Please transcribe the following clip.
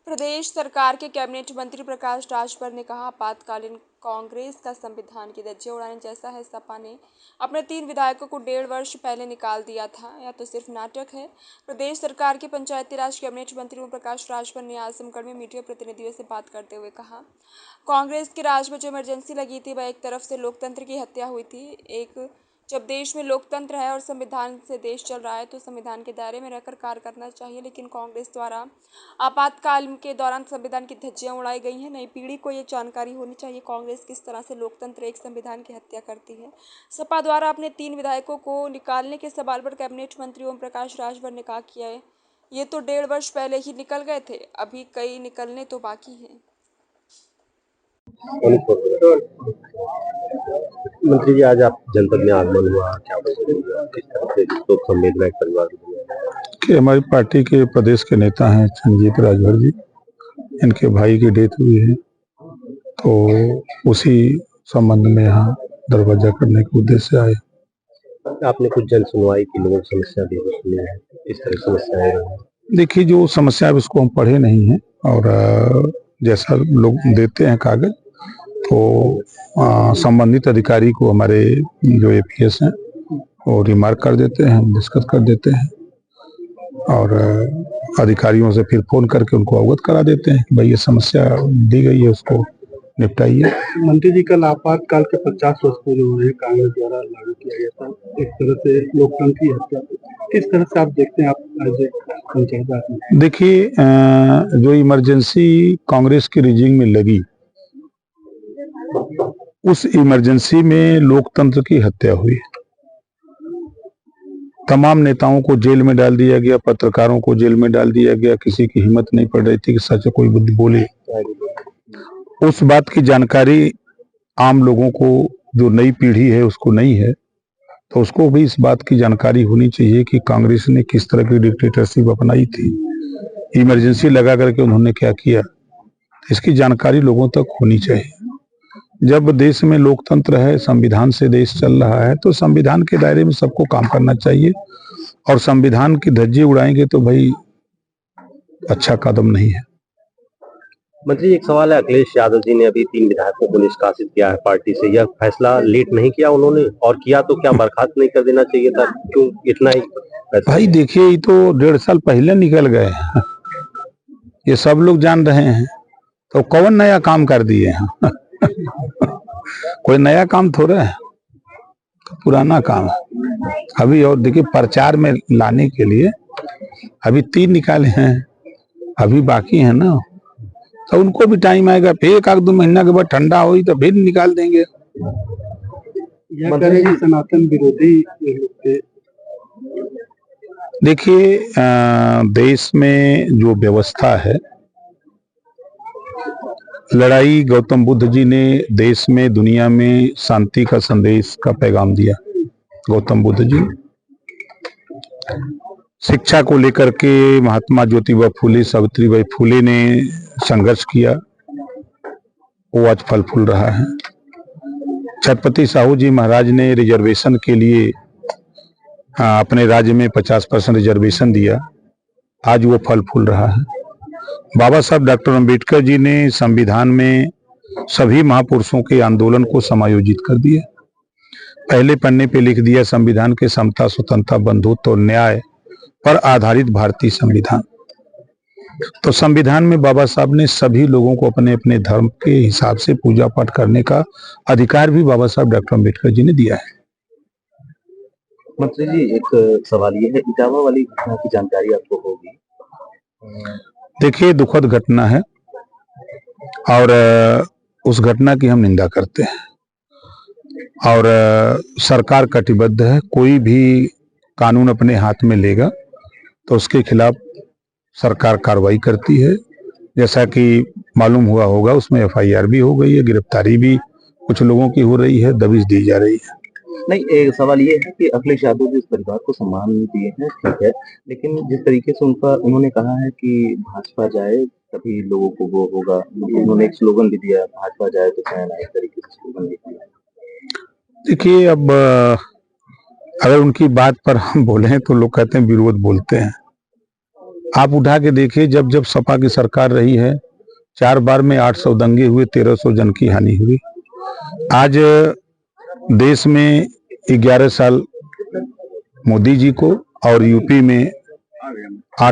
प्रदेश सरकार के कैबिनेट मंत्री प्रकाश राजभर ने कहा, आपातकालीन कांग्रेस का संविधान की धज्जियां उड़ाने जैसा है। सपा ने अपने 3 विधायकों को 1.5 वर्ष पहले निकाल दिया था, या तो सिर्फ नाटक है। प्रदेश सरकार के पंचायती राज कैबिनेट मंत्री ओम प्रकाश राजभर ने आजमगढ़ में मीडिया प्रतिनिधियों से बात करते हुए कहा, कांग्रेस के राज में जो इमरजेंसी लगी थी, वह एक तरफ से लोकतंत्र की हत्या हुई थी। जब देश में लोकतंत्र है और संविधान से देश चल रहा है तो संविधान के दायरे में रहकर कार्य करना चाहिए। लेकिन कांग्रेस द्वारा आपातकाल के दौरान संविधान की धज्जियां उड़ाई गई हैं। नई पीढ़ी को ये जानकारी होनी चाहिए कांग्रेस किस तरह से लोकतंत्र एक संविधान की हत्या करती है। सपा द्वारा अपने 3 विधायकों को निकालने के सवाल पर कैबिनेट मंत्री ओम प्रकाश राजभर ने कहा कि ये तो 1.5 वर्ष पहले ही निकल गए थे, अभी कई निकलने तो बाकी हैं। मंत्री जी, आज आप जनपद में आगमन हुआ, क्या बताएंगे किस तरह से शोक संवेदना एक परिवार कि हमारी पार्टी के प्रदेश के नेता हैं संजीत राजभर जी, इनके भाई की डेथ हुई है, तो उसी संबंध में यहाँ दरवाजा करने के उद्देश्य से आए। आपने कुछ जन सुनवाई की, लोगों की समस्या भी सुनी है, इस तरह समस्याएं रही? देखिए, जो समस्या है उसको हम पढ़े नहीं हैं, और जैसा लोग देते हैं कागज तो संबंधित अधिकारी को हमारे जो एपीएस हैं वो रिमार्क कर देते हैं, हम डिस्कस कर देते हैं और अधिकारियों से फिर फोन करके उनको अवगत करा देते हैं कि भाई ये समस्या दी गई है, उसको निपटाइए। मंत्री जी, कल आपातकाल के 50 वर्ष पूरे हो रहे, कांग्रेस द्वारा लागू किया गया था, एक तरह से लोकतंत्र की हत्या। किस तरह से आप देखते हैं, आप एज ए पंचायत? देखिए, जो इमरजेंसी कांग्रेस की रिजिंग में लगी, उस इमरजेंसी में लोकतंत्र की हत्या हुई। तमाम नेताओं को जेल में डाल दिया गया, पत्रकारों को जेल में डाल दिया गया, किसी की हिम्मत नहीं पड़ रही थी कि सच कोई बुद्धि बोले। उस बात की जानकारी आम लोगों को, जो नई पीढ़ी है उसको नहीं है, तो उसको भी इस बात की जानकारी होनी चाहिए कि कांग्रेस ने किस तरह की डिक्टेटरशिप अपनाई थी, इमरजेंसी लगा करके उन्होंने क्या किया, इसकी जानकारी लोगों तक होनी चाहिए। जब देश में लोकतंत्र है, संविधान से देश चल रहा है, तो संविधान के दायरे में सबको काम करना चाहिए, और संविधान की धज्जी उड़ाएंगे तो भाई अच्छा कदम नहीं है। मंत्री, एक सवाल है, अखिलेश यादव जी ने अभी 3 विधायकों को निष्कासित किया है पार्टी से, यह फैसला लेट नहीं किया उन्होंने, और किया तो क्या बर्खास्त नहीं कर देना चाहिए था? क्यों इतना ही? भाई देखिए, ये तो 1.5 साल पहले निकल गए ये सब लोग जान रहे हैं, तो कौन नया काम कर दिए हैं? कोई नया काम थोड़ा है, तो पुराना काम है अभी। और देखिए, प्रचार में लाने के लिए अभी 3 निकाले हैं, अभी बाकी है ना, तो उनको भी टाइम आएगा, फिर 1-2 महीना के बाद ठंडा हुई तो फिर निकाल देंगे। सनातन विरोधी। देखिए, देश में जो व्यवस्था है, लड़ाई, गौतम बुद्ध जी ने देश में, दुनिया में शांति का संदेश का पैगाम दिया। गौतम बुद्ध जी शिक्षा को लेकर के महात्मा ज्योतिबा फुले, सावित्रीबाई फुले ने संघर्ष किया, वो आज फल फूल रहा है। छत्रपति साहू जी महाराज ने रिजर्वेशन के लिए अपने राज्य में 50% रिजर्वेशन दिया, आज वो फल फूल रहा है। बाबा साहब डॉक्टर अम्बेडकर जी ने संविधान में सभी महापुरुषों के आंदोलन को समायोजित कर दिया, पहले पन्ने पे लिख दिया, संविधान के समता, स्वतंत्रता, बंधुत्व और न्याय पर आधारित भारतीय संविधान। तो संविधान में बाबा साहब ने सभी लोगों को अपने अपने धर्म के हिसाब से पूजा पाठ करने का अधिकार भी बाबा साहब डॉक्टर अम्बेडकर जी ने दिया है। मंत्री जी, एक सवाल ये है, इटावा वाली घटना की जानकारी आपको होगी? देखिए, दुखद घटना है और उस घटना की हम निंदा करते हैं, और सरकार कटिबद्ध है। कोई भी कानून अपने हाथ में लेगा तो उसके खिलाफ सरकार कार्रवाई करती है। जैसा कि मालूम हुआ होगा, उसमें एफआईआर भी हो गई है, गिरफ्तारी भी कुछ लोगों की हो रही है, दबिश दी जा रही है। नहीं, एक सवाल ये है कि अखिलेश यादव जी इस परिवार को सम्मान दिए हैं, ठीक है, लेकिन जिस तरीके से उन्होंने कहा है कि भाजपा जाए तभी लोगों को वो होगा, उन्होंने एक स्लोगन भी दिया, भाजपा जाए तो चैन आए, इस तरीके से स्लोगन भी दिया। देखिए, अब अगर उनकी बात पर हम बोले तो लोग कहते हैं विरोध बोलते हैं। आप उठा के देखिए, जब जब सपा की सरकार रही है 4 बार में 800 दंगे हुए, 1300 जन की हानि हुई। आज देश में 11 साल मोदी जी को और यूपी में